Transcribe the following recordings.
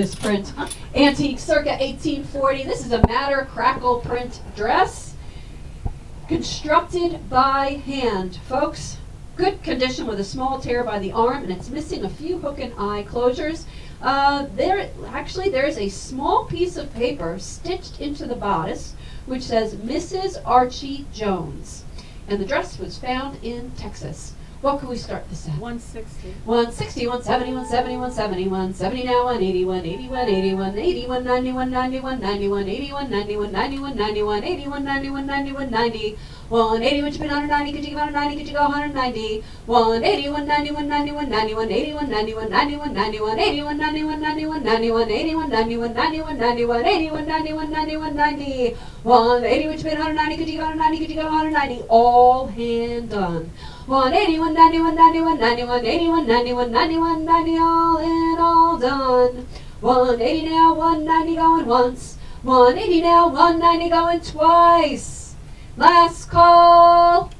This print, antique circa 1840. This is a madder crackle print dress, constructed by hand, folks. Good condition with a small tear by the arm, and it's missing a few hook and eye closures. There's a small piece of paper stitched into the bodice which says Mrs. Archie Jones, and the dress was found in Texas. What can we start this at? 160. 160, 170, 170, 170, 170 now, 180, 180, 180, 180, 190, 190, 190, 180, 190, 190, 190, 180, 190, 190, 190, 180, which been 190, could you go 190, could you go 190, 180, 190, 190, 190, 180, 190, 190, 190, 180, 190, 190, 190, 180, 190, 190, 190, 180, 190, 190, 190, 180, which been 190, could you go 190, could you go 190, all hand done. 180, 190, 190, 190, 180, 190, 190, 190, all in, all done. 180 now, 190 going once. 180 now, 190 going twice. Last call.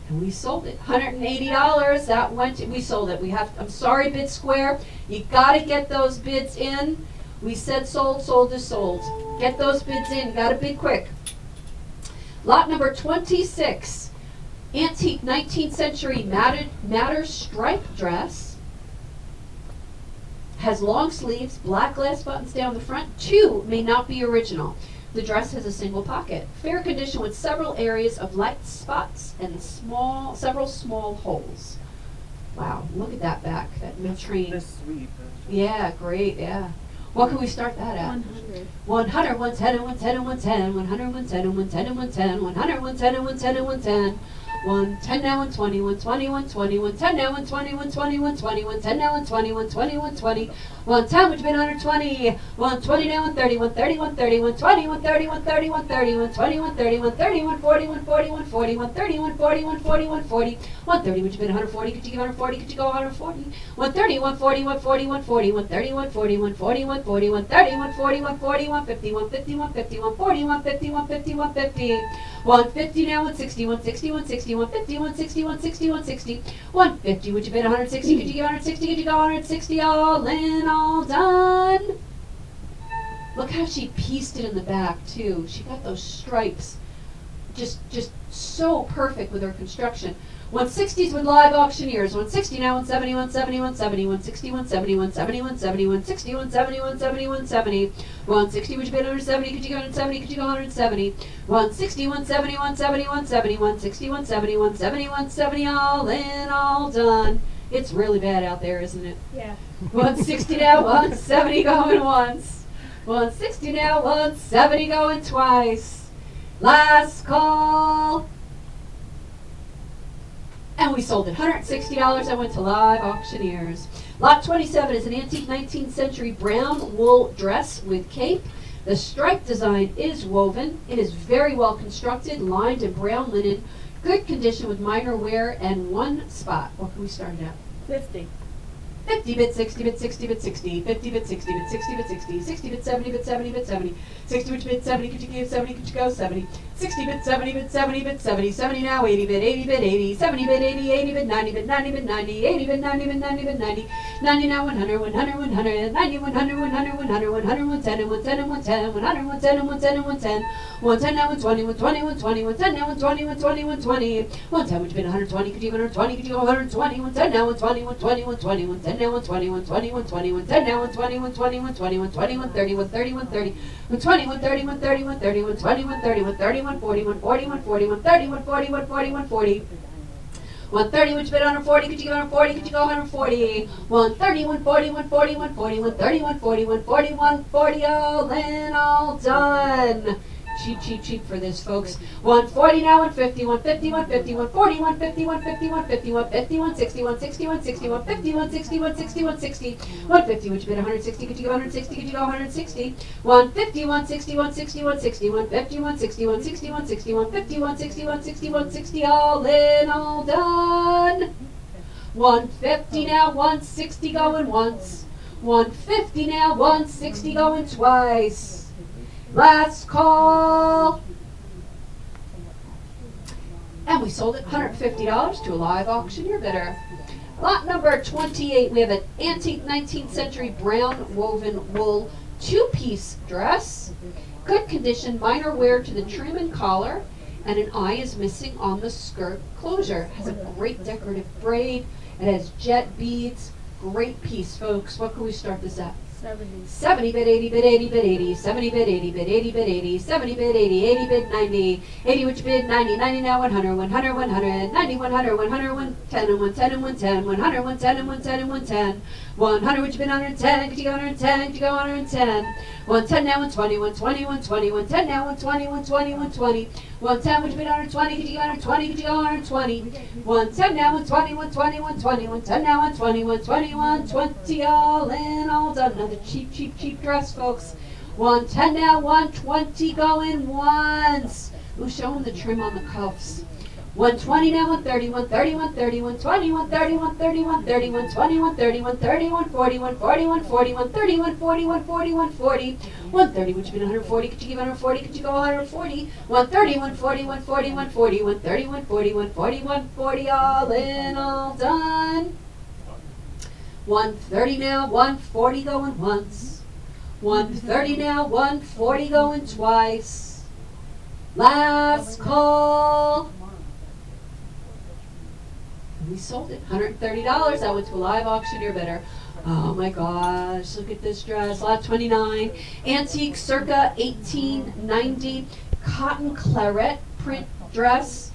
And we sold it. $180. That went to, we sold it. I'm sorry, Bid Square. You got to get those bids in. We said sold, sold is sold. Get those bids in. You got to bid quick. Lot number 26. Antique 19th century madder striped dress. Has long sleeves, black glass buttons down the front. Two may not be original. The dress has a single pocket. Fair condition with several areas of light spots and several small holes. Wow, look at that back, that vitrine. The sweep. Yeah, great, yeah. What can we start that at? 100. 100, 110, and 110, and 110, 100, 110, and 110, and 110, 100, 110, and 110, and 110. 110 now, 120, 120, 120, 110 now, 120, 120, 120, 110 now, 120, 120, 120, 110, which been 120, 120 now, 130, 130, 130, 120, 130, 130, 130, 120, 130, 130, 140, 140, 140, 130, 140, 140, 140, 130, which been 140, could you give 140, could you go 140, 130, 140, 140, 140, 130, 140, 140, 140, 130, 140, 140, 150, 150, 150, 140, 150, 150, 150, 150 now, 160, 160, 160, 150, 160, 160, 160, 150, which have been 160, could you give 160, could you go 160, all in, all done. Look how she pieced it in the back too. She got those stripes just so perfect with her construction. 160s with live auctioneers. 160 now, 170, 170, 170, 160, 170, 170, 170, 160, 170, 170, 170, 160, which been 170, could you go 170, could you go 170, 160, 170, 170, 170, 160, 170, 170, 170, all in, all done. It's really bad out there, isn't it? Yeah. 160 now, 170 going once. 160 now, 170 going twice. Last call. And we sold it. $160. I went to live auctioneers. Lot 27 is an antique 19th century brown wool dress with cape. The stripe design is woven. It is very well constructed, lined in brown linen, good condition with minor wear and one spot. What can we start at? 50. 50 bit, 60 bit, 60 bit, 60, 50 bit, 60 bit, 60 bit, 60, 60 bit, 70 bit, 70 bit, 70, 60 bit, 70, could you give 70, could you go 70, 60 bit, 70 bit, 70 bit, 70, 70 now, 80 bit, 80 bit, 80, 70 bit, 80, 80 bit, 90 bit, 90 bit, 90, 80 bit, 90 bit, 90 bit, 90, 90 now, 100, 100, 100, 90, 100, 100, 100, 100, 110, and 110, and 110, 100, 110, and 110, and 110, 110 now, 120, 120, 120, 110 now, 120, 120, 120, 110, which been 120, could you go 120, could you go 120, 110 now, 120, 120, 120, 110 now, 120, 120, 120, 110 now, 120, 120, 120, 120, 130, 130, 130, 120, 130, 130, 130, 120, 130, 130, 140, 140, 140, 130, 140, 140, 140. 130, which bid 140, could you go 140, could you go 140? 130, 140, 140, 140, 130, 140, 140, 140, all in, all done. Cheap, cheap, cheap for this, folks. 140 now, 150, 150, 150, 140, 150, 150, 150, 150, 160, 160, 160, 150, 160, 160, 160, 150, which bid 160, could you go 160, could you go 160? 150, 160, 160, 160, 150, 160, 160, 160, 150, 160, 160, 160, all in, all done. 150 now, 160 going once. 150 now, 160 going twice. Last call. And we sold it $150 to a live auctioneer bidder. Lot number 28, we have an antique 19th century brown woven wool two-piece dress. Good condition, minor wear to the trim and collar, and an eye is missing on the skirt closure. Has a great decorative braid. It has jet beads. Great piece, folks. What can we start this at? 70. 70 bid, 80 bid, 80 bid, 80, 70 bid, 80 bid, 80 bid, 80, 70 bid, 80, 80 bid, 90, 80 which bid, 90, 90 now, 100, 100, 100, 90, 100, 100, 110, and 110, and 110, 100, 110, and 110, and 110, 100 which bid, 110, could you go 110, could you go 110, 110 now, 120, 120, 120, 110 now, 120, 120, 120, 110 which bid, 120, could you go 120, could you go 120, 110 now, 120, 120, 120, 110 now, 120, 120, 120, all in, all done. Another cheap, cheap, cheap dress, folks. 110 now, 120 going once. Who's showing the trim on the cuffs? 120 now, 130, 130, 130, 120, 130, 130, 130, 120, 130, 130, 140, 140, 140, 130, 140, 140, 140, 130, which would be 140. Could you give 140? Could you go 140? 130, 140, 140, 140, 130, 140, 140, 140, all in, all done. 130 now, 140 going once. 130 now, 140 going twice. Last call. We sold it. $130. That went to a live auctioneer bidder. Oh my gosh, look at this dress. Lot 29. Antique circa 1890. Cotton claret print dress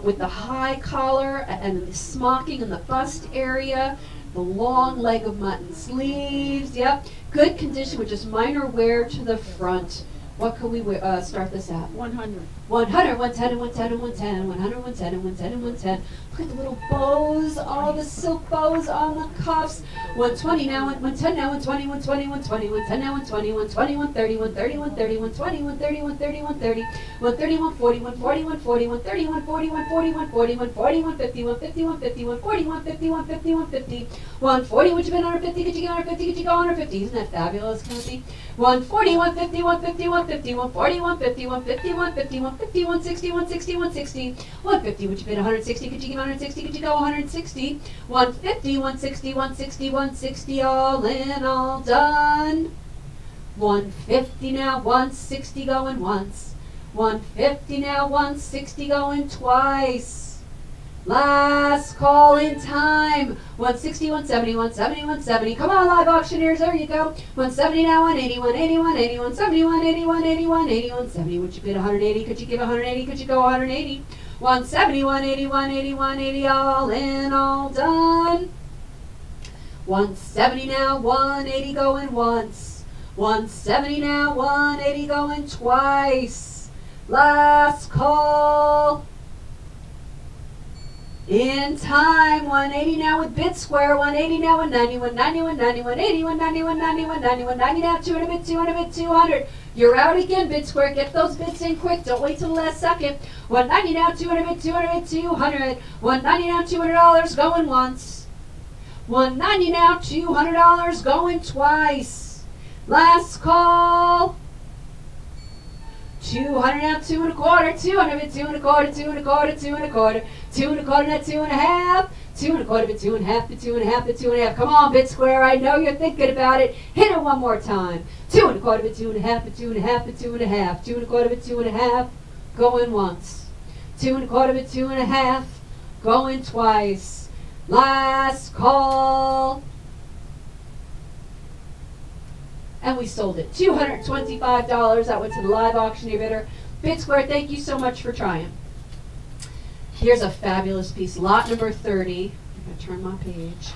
with the high collar and the smocking and the bust area. The long leg of mutton sleeves. Yep. Good condition with just minor wear to the front. What can we start this at? 100. 100, 110, and 110, and 110, 100, 110, and 110, and 110. Look at the little bows, all the silk bows on the cuffs. 120 now, 110 now, 120, 120, 120, 110 now, 120, 120, 130, 130, 130, 120, 130, 130, 130, 130, 140, 140, 140, 130, 140, 140, 140, 140, 150, 150, 150, 140, 150, 150, 150, 140, which have been 150, could you get 150, could you go 150? Isn't that fabulous, Kathy? 140, 150, 150, 150, 140, 150, 150, 150, 150, 160, 160, 160, 150, which have been 160, could you give 160, could you go 160? 150, 160, 160, 160, all in, all done. 150 now, 160 going once. 150 now, 160 going twice. Last call in time. 160, 170, 170, 170. Come on, live auctioneers, there you go. 170 now, 180, 180, 180, 170, 180, 180, 180, 170. Would you bid 180? Could you give 180? Could you go 180? 170, 180, 180, 180, all in, all done. 170 now, 180 going once. 170 now, 180 going twice. Last call. In time, 180 now with bid square, 180 now, 190, 190, 190, 180, 190, 190, 190, 190 now, 200 bid, 200 bid, 200. You're out again, bid square. Get those bids in quick. Don't wait till the last second. 190 now, 200 bid, 200 bid, 200. 190 now, $200 going once. 190 now, $200 going twice. Last call. 200 now, 2 and a quarter, 200 bid, 2 and a quarter, 2 and a quarter, 2 and a quarter, 2 and a quarter now, 2 and a half, 2 and a quarter bid, 2 and a half bid, 2 and a half bid, 2 and a half. Come on, bid square, I know you're thinking about it. Hit it one more time. 2 and a quarter bid, 2 and a half bid, 2 and a half bid, 2 and a half, 2 and a quarter bid, 2 and a half, going once. 2 and a quarter bid, 2 and a half, going twice. Last call. And we sold it. $225. That went to the live auctioneer bidder. Bid square, thank you so much for trying. Here's a fabulous piece. Lot number 30. I'm going to turn my page.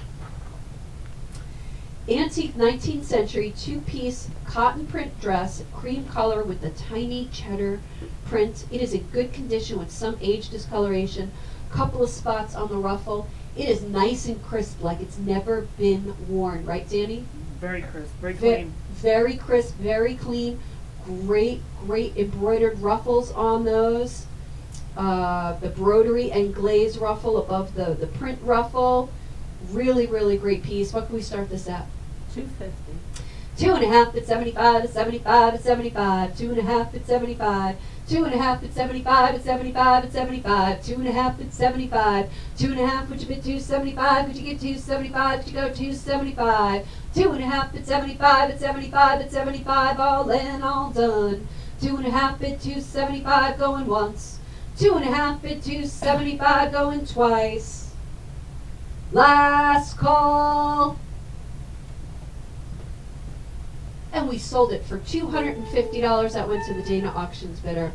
Antique 19th century two-piece cotton print dress, cream color with the tiny cheddar print. It is in good condition with some age discoloration. Couple of spots on the ruffle. It is nice and crisp, like it's never been worn. Right, Danny? Very crisp, very clean. Very crisp, very clean. Great, great embroidered ruffles on those. The broderie and glaze ruffle above the print ruffle. Really, really great piece. What can we start this at? $250. 2 and a half at 75, at 75, at 75. 2 and a half at 75. 2.5 bid 75 at 75 at 75. 2.5 bid 75. 2.5, would you bid 275? Could you give 275? Could you go 275? 2.5 bid 75 at 75 at 75. All in, all done. 2.5 bid 275 going once. 2.5 bid 275 going twice. Last call. And we sold it for $250. That went to the Dana Auctions bidder.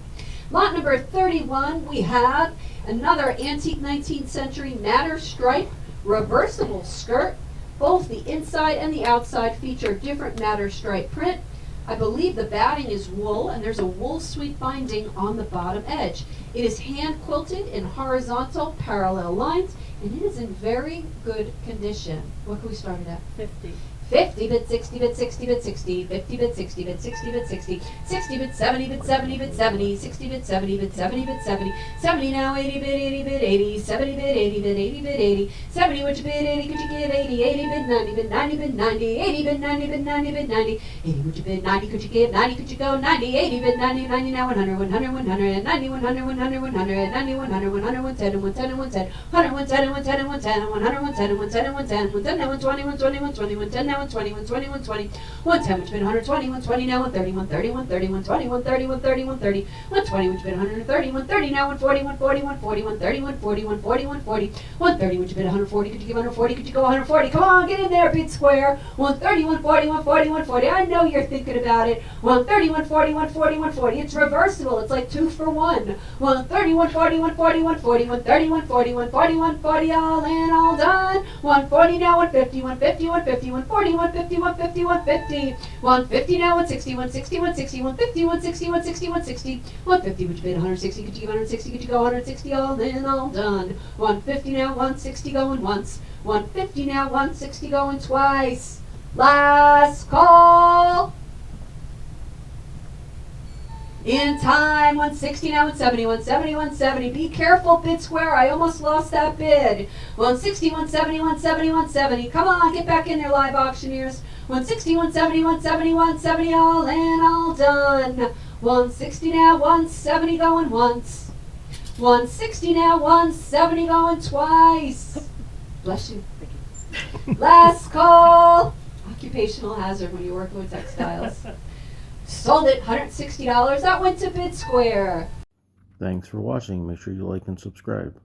Lot number 31, we have another antique 19th century madder stripe reversible skirt. Both the inside and the outside feature different madder stripe print. I believe the batting is wool, and there's a wool sweep binding on the bottom edge. It is hand quilted in horizontal parallel lines, and it is in very good condition. What can we start it at? 50. 50 bid 60 bid 60 bid 60, 50 bid 60 bid 60 bid 60, 60 bid 70 bid 70 bid 70, 60 bid 70 bid 70 bid 70, 70 now 80 bid 80 bid 80, 70 bid 80 bid 80 bid 80, 70 would you bid 80, could you give 80, 80 bid 90 bid 90 bid 90, 80 bid 90 bid 90 bid 90, 80 would you bid 90, could you give 90, could you go 90, 80 bid 90, 90 now 100, 100, 100, 90, 100, 100, 100, 90, 100, 100, 110, 110, 110, 100, 110, 110, 110, 100, 110, 110, 110, 110 now 120, 120, 120, 110 now 120, 120, 120, 110, which been 120, 120 now 130, 130, 130, 120, 130, 130, 130, 120, which been 130, 130 now 140, 140, 140, 130, 140, 140, 140, 130, which been 140, could you give 140, could you go 140, come on, get in there, bid square, 130, 140, 140, 140, I know you're thinking about it, 130, 140, 140, 140, it's reversible, it's like 2 for 1, 130, 140, 140, 140, 130, 140, 140, 140, all in, all done, 140 now 150, 150, 150, 140, 150, 150, 150, 150 now 160, 160, 160, 150, 160, 160, 160, 150, which bid 160, could you give 160, could you go 160, all in, all done, 150 now 160 going once, 150 now 160 going twice, last call. In time, 160 now 170, 170, 170. Be careful, bid square. I almost lost that bid. 160, 170, 170, 170. Come on, get back in there, live auctioneers. 160, 170, 170, 170. All in, all done. 160 now, 170 going once. 160 now, 170 going twice. Bless you. Last call. Occupational hazard when you're working with textiles. Sold it, $160. That went to bid square. Thanks for watching. Make sure you like and subscribe.